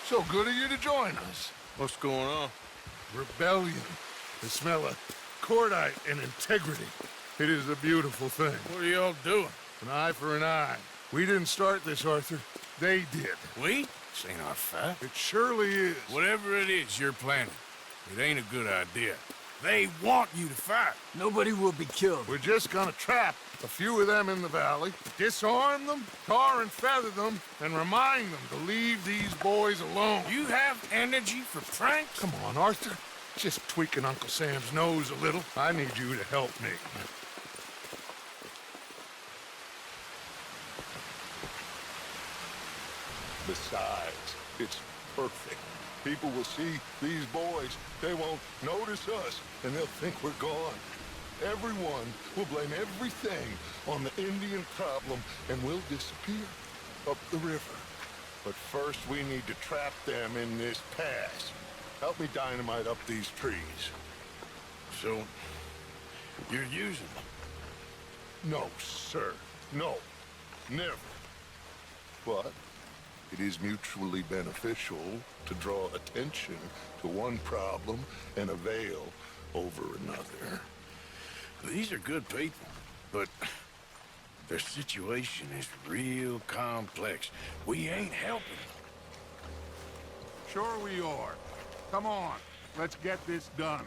So good of you to join us. What's going on? Rebellion. The smell of cordite and integrity. It is a beautiful thing. What are y'all doing? An eye for an eye. We didn't start this, Arthur. They did. We? This ain't our fight. It surely is. Whatever it is you're planning, it ain't a good idea. They want you to fight. Nobody will be killed. We're just gonna trap a few of them in the valley, disarm them, tar and feather them, and remind them to leave these boys alone. You have energy for pranks? Come on, Arthur. Just tweaking Uncle Sam's nose a little. I need you to help me. Besides, it's perfect. People will see these boys, they won't notice us, and they'll think we're gone. Everyone will blame everything on the Indian problem, and we'll disappear up the river. But first we need to trap them in this pass. Help me dynamite up these trees. So, you're using them? No, sir. No. Never. But it is mutually beneficial to draw attention to one problem and avail over another. These are good people, but their situation is real complex. We ain't helping them. Sure we are. Come on, let's get this done.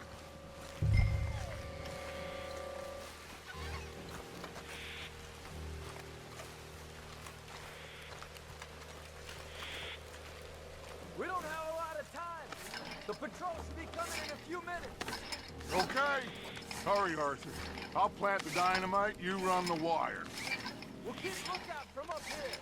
We don't have a lot of time. The patrol should be coming in a few minutes. Okay. Hurry, Arthur. I'll plant the dynamite, you run the wire. We'll keep lookout from up here.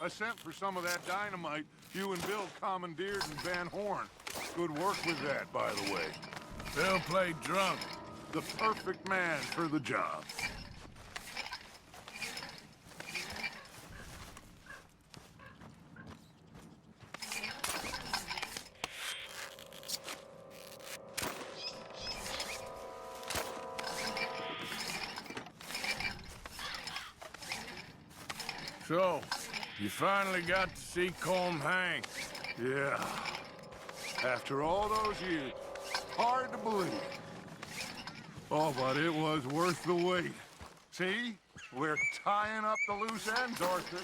I sent for some of that dynamite you and Bill commandeered in Van Horn. Good work with that, by the way. Bill played drunk. The perfect man for the job. So, you finally got to see Colm hang. Yeah. After all those years, hard to believe. Oh, but it was worth the wait. See? We're tying up the loose ends, Arthur.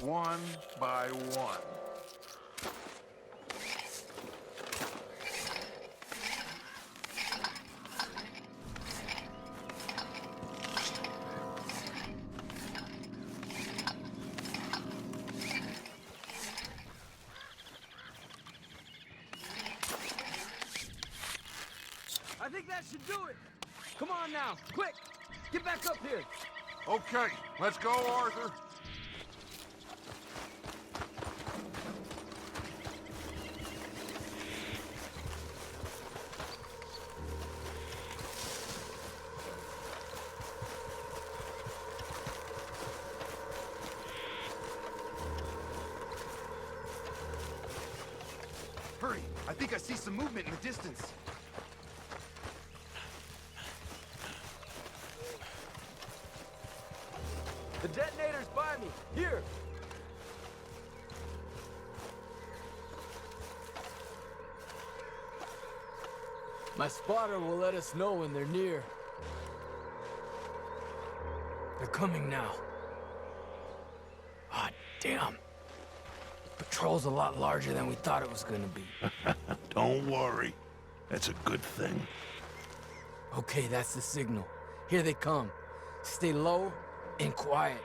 One by one. I think that should do it. Come on now, quick! Get back up here. Okay, let's go, Arthur. Hurry! I think I see some movement in the distance. The detonator's by me. Here. My spotter will let us know when they're near. They're coming now. Ah, damn. Patrol's a lot larger than we thought it was gonna be. Don't worry. That's a good thing. Okay, that's the signal. Here they come. Stay low and quiet.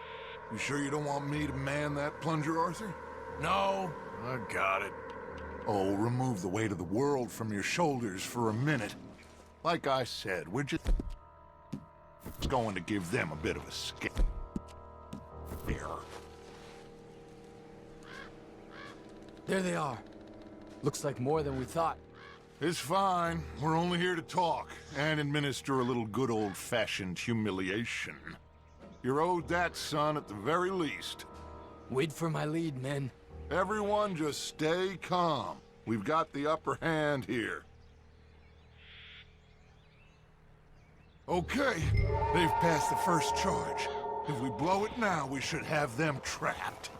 You sure you don't want me to man that plunger, Arthur? No, I got it. Oh, remove the weight of the world from your shoulders for a minute. Like I said, we're just going to give them a bit of a scare. There they are. Looks like more than we thought. It's fine. We're only here to talk and administer a little good old-fashioned humiliation. You're owed that, son, at the very least. Wait for my lead, men. Everyone just stay calm. We've got the upper hand here. Okay, they've passed the first charge. If we blow it now, we should have them trapped.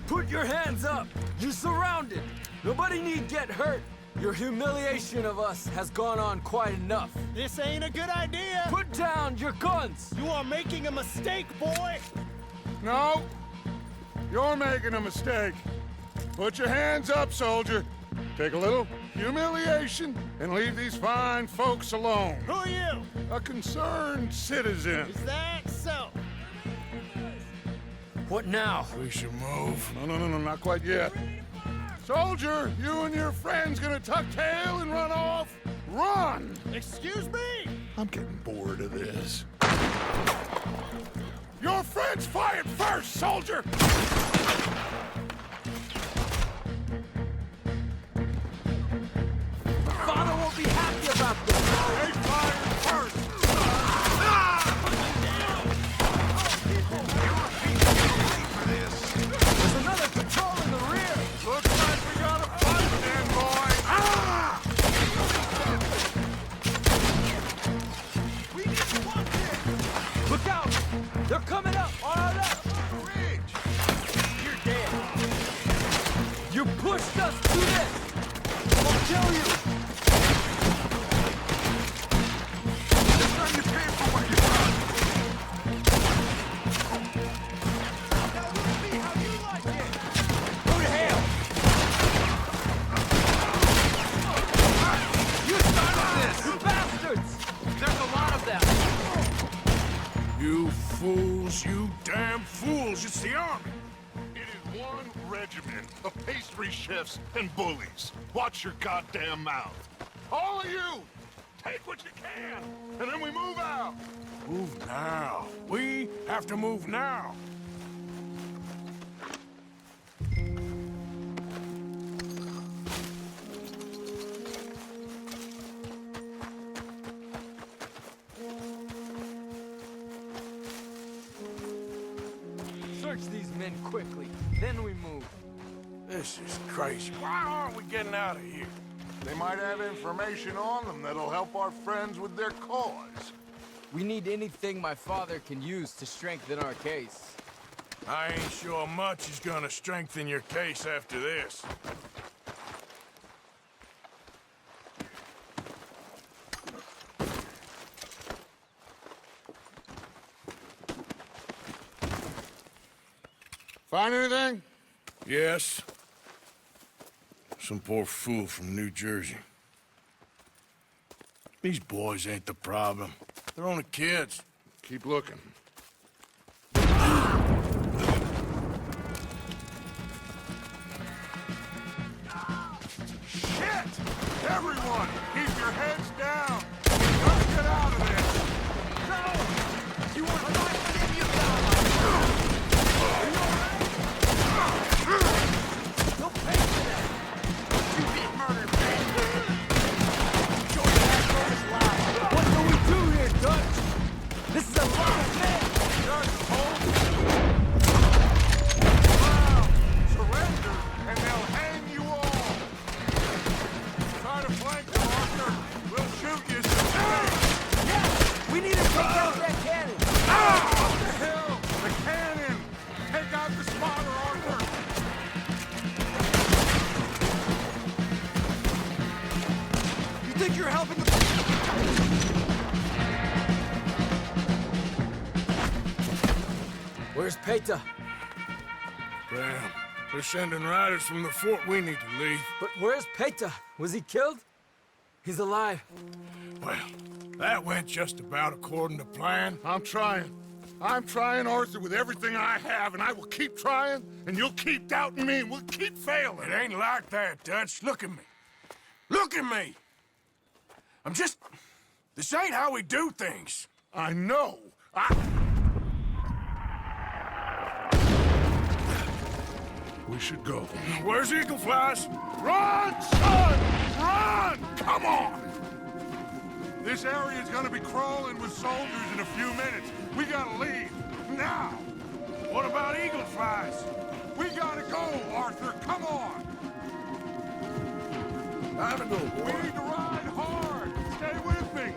Put your hands up! You're surrounded! Nobody need get hurt! Your humiliation of us has gone on quite enough. This ain't a good idea! Put down your guns! You are making a mistake, boy! No, you're making a mistake. Put your hands up, soldier. Take a little humiliation and leave these fine folks alone. Who are you? A concerned citizen. Is that so? What now? We should move. No, not quite yet. Soldier, you and your friends gonna tuck tail and run off? Run! Excuse me? I'm getting bored of this. Your friends fired first, soldier! Father won't be happy about this! They fired first! There's another patrol in the rear! Looks like we got a fight then, boy! Ah! We need to watch it! Look out! They're coming up on our left! Bridge! You're dead! You pushed us to this! We'll kill you! This time you pay for what you done. Now let's see how you like it! Go to hell! You started this! You bastards! There's a lot of them! You fools, you damn fools! It's the army! It is one regiment of pastry chefs and bullies. Watch your goddamn mouth. All of you, take what you can, and then we move out. Move now. We have to move now. Search these men quickly, then we move. This is crazy. Why aren't we getting out of here? They might have information on them that'll help our friends with their cause. We need anything my father can use to strengthen our case. I ain't sure much is gonna strengthen your case after this. Find anything? Yes. Some poor fool from New Jersey. These boys ain't the problem. They're only kids. Keep looking. Shit! Everyone, keep your heads down! Let's get out of this! No! You want to fight with him, you sound Don't pay for that! You get murdered, man! Join that first line! What do we do here, Dutch? This is a lot of men! Just hold ground! Surrender, and they'll hang you all! Try to flank them, Arthur! We'll shoot you some Yes! We need to take out that cannon! Ah! Up the hill! The cannon! Take out the spotter, Arthur! You think you're helping the... Where's Peta? Damn. They're sending riders from the fort. We need to leave. But where's Peta? Was he killed? He's alive. Well, that went just about according to plan. I'm trying. I'm trying, Arthur, with everything I have, and I will keep trying, and you'll keep doubting me, and we'll keep failing. It ain't like that, Dutch. Look at me. Look at me! I'm just... This ain't how we do things. I know. We should go. Where's Eagle Flies? Run, son! Run! Come on! This area's gonna be crawling with soldiers in a few minutes. We gotta leave. Now! What about Eagle Flies? We gotta go, Arthur. Come on. Time to go, We boy. need to ride hard. Stay with me.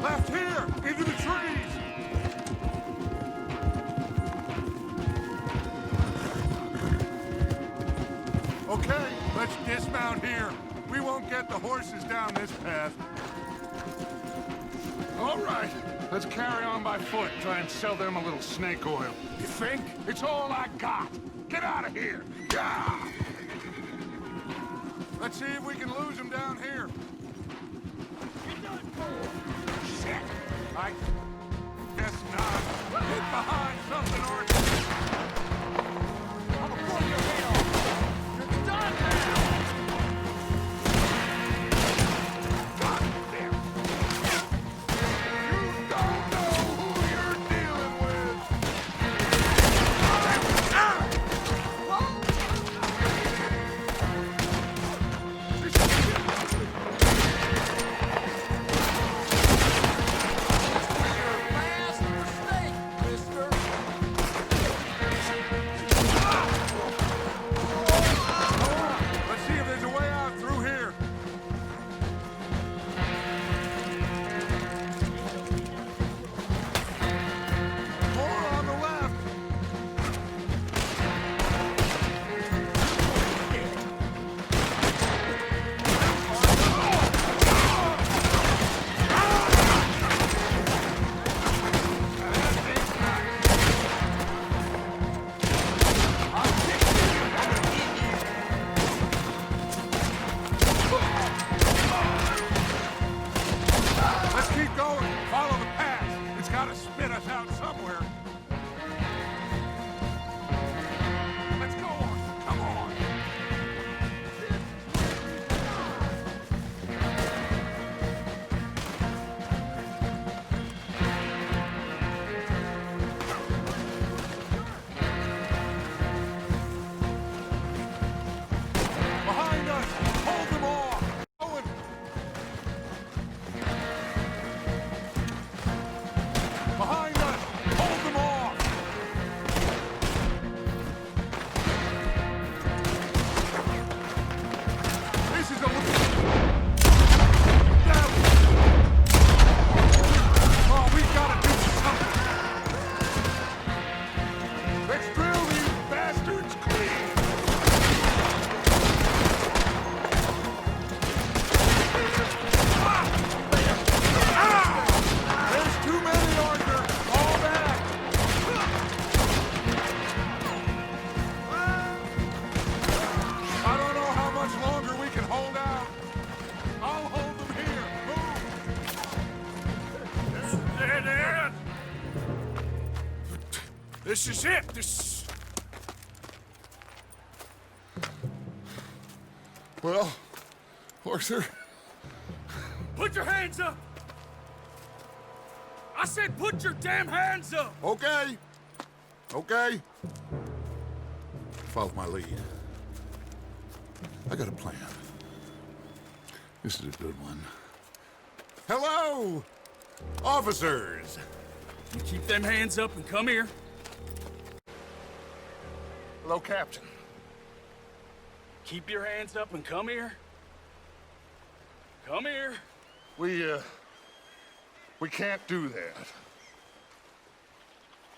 Left here, into the trees. Okay, let's dismount here. We won't get the horses down this path. All right, let's carry on by foot. Try and sell them a little snake oil. You think? It's all I got. Get out of here. Yeah. Let's see if we can lose them down here. Shit! I guess not. Get behind something or... I'm gonna pull your head off. You're done now! God damn! You don't know who you're dealing with! Last mistake, mister. Let's see if there's a way out through here. More on the left. Let's keep going. Follow the path. It's got to spit us out somewhere. Let's go on. Come on. Behind us. Hold them off. Owen. Behind us! Hold them off! This is a little... Oh, we gotta do something! Let's drill these bastards clean! There's too many, Arthur! Fall back! I don't know how much longer we can hold out. I'll hold them here. Move! This is it. Well, Arthur, Put your hands up! I said put your damn hands up! okay. Okay. Follow my lead. I got a plan. This is a good one. Hello, officers. You keep them hands up and come here. Hello, Captain. Keep your hands up and come here. Come here. We can't do that.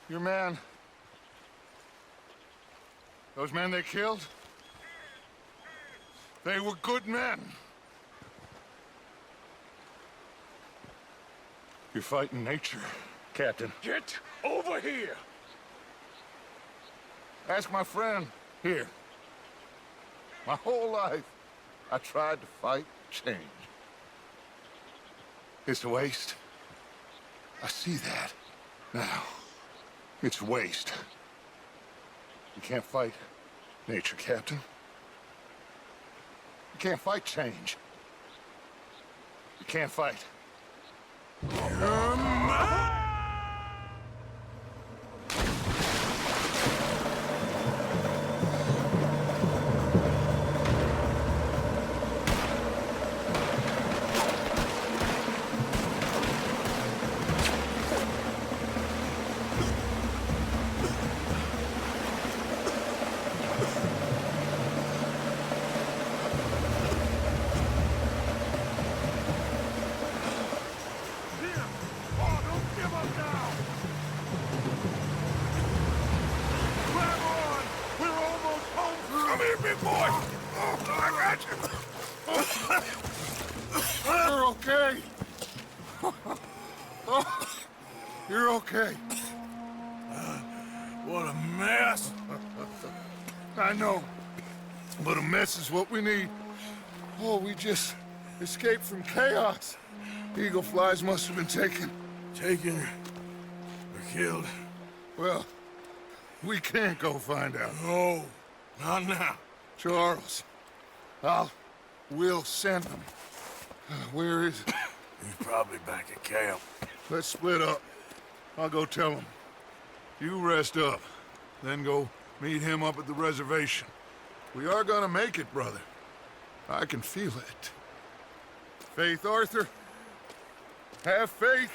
Your man... Those men they killed? They were good men. You're fighting nature, Captain. Get over here. Ask my friend here. My whole life, I tried to fight change. It's a waste. I see that now. It's waste. You can't fight nature, Captain. You can't fight change. You can't fight Oh, don't give up now! Grab on! We're almost home through! Come here, big boy! Oh, I got you! You're okay. Oh, you're okay. What a mess! I know. But a mess is what we need. Oh, we just escaped from chaos. Eagle flies must have been taken. Taken or killed? Well, we can't go find out. No, not now. Charles, we'll send them. Where is it? He's probably back at camp. Let's split up. I'll go tell him. You rest up, then go meet him up at the reservation. We are gonna make it, brother. I can feel it. Faith, Arthur. Have faith.